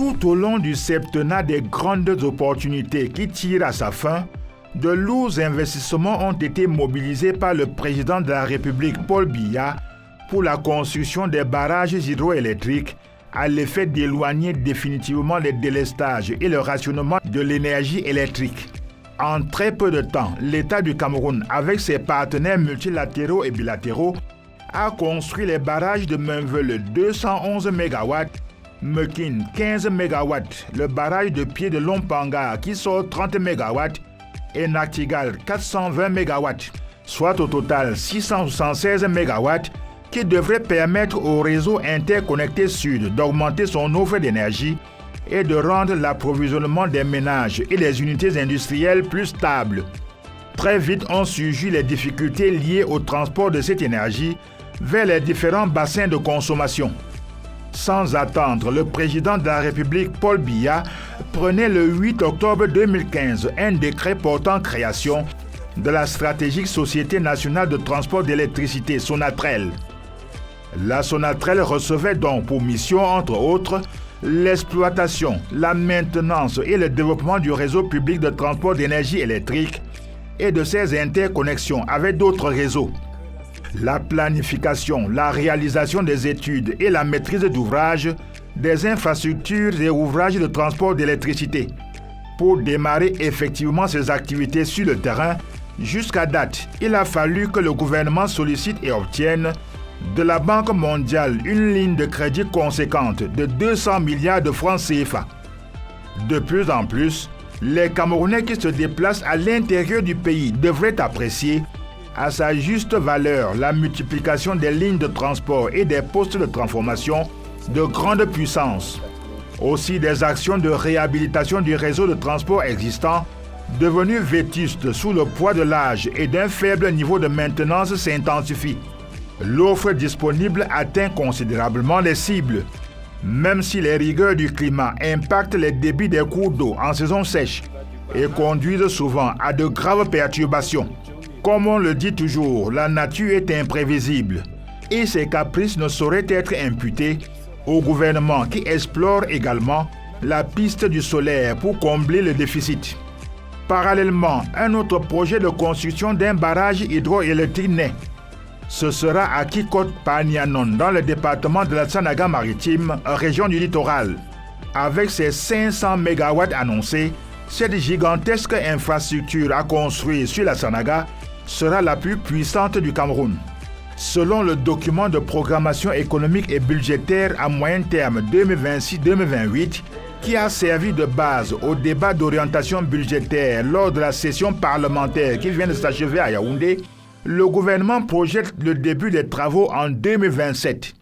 Tout au long du septennat des grandes opportunités qui tirent à sa fin, de lourds investissements ont été mobilisés par le président de la République, Paul Biya, pour la construction des barrages hydroélectriques à l'effet d'éloigner définitivement les délestages et le rationnement de l'énergie électrique. En très peu de temps, l'État du Cameroun, avec ses partenaires multilatéraux et bilatéraux, a construit les barrages de Mainveule 211 MW, Mekin 15 MW, le barrage de Pied de Lompanga qui sort 30 MW et Nachtigal 420 MW, soit au total 676 MW qui devrait permettre au réseau interconnecté Sud d'augmenter son offre d'énergie et de rendre l'approvisionnement des ménages et des unités industrielles plus stables. Très vite ont surgi les difficultés liées au transport de cette énergie vers les différents bassins de consommation. Sans attendre, le président de la République, Paul Biya, prenait le 8 octobre 2015 un décret portant création de la stratégique Société nationale de transport d'électricité, Sonatrel. La Sonatrel recevait donc pour mission, entre autres, l'exploitation, la maintenance et le développement du réseau public de transport d'énergie électrique et de ses interconnexions avec d'autres réseaux. La planification, la réalisation des études et la maîtrise d'ouvrage des infrastructures et ouvrages de transport d'électricité. Pour démarrer effectivement ces activités sur le terrain, jusqu'à date, il a fallu que le gouvernement sollicite et obtienne de la Banque mondiale une ligne de crédit conséquente de 200 milliards de francs CFA. De plus en plus, les Camerounais qui se déplacent à l'intérieur du pays devraient apprécier à sa juste valeur la multiplication des lignes de transport et des postes de transformation de grande puissance. Aussi des actions de réhabilitation du réseau de transport existant, devenu vétuste sous le poids de l'âge et d'un faible niveau de maintenance, s'intensifient. L'offre disponible atteint considérablement les cibles. Même si les rigueurs du climat impactent les débits des cours d'eau en saison sèche et conduisent souvent à de graves perturbations. Comme on le dit toujours, la nature est imprévisible et ses caprices ne sauraient être imputés au gouvernement qui explore également la piste du solaire pour combler le déficit. Parallèlement, un autre projet de construction d'un barrage hydroélectrique naît. Ce sera à Kikot-Panianon, dans le département de la Sanaga-Maritime, région du littoral. Avec ses 500 MW annoncés, cette gigantesque infrastructure à construire sur la Sanaga sera la plus puissante du Cameroun. Selon le document de programmation économique et budgétaire à moyen terme 2026-2028, qui a servi de base au débat d'orientation budgétaire lors de la session parlementaire qui vient de s'achever à Yaoundé, le gouvernement projette le début des travaux en 2027.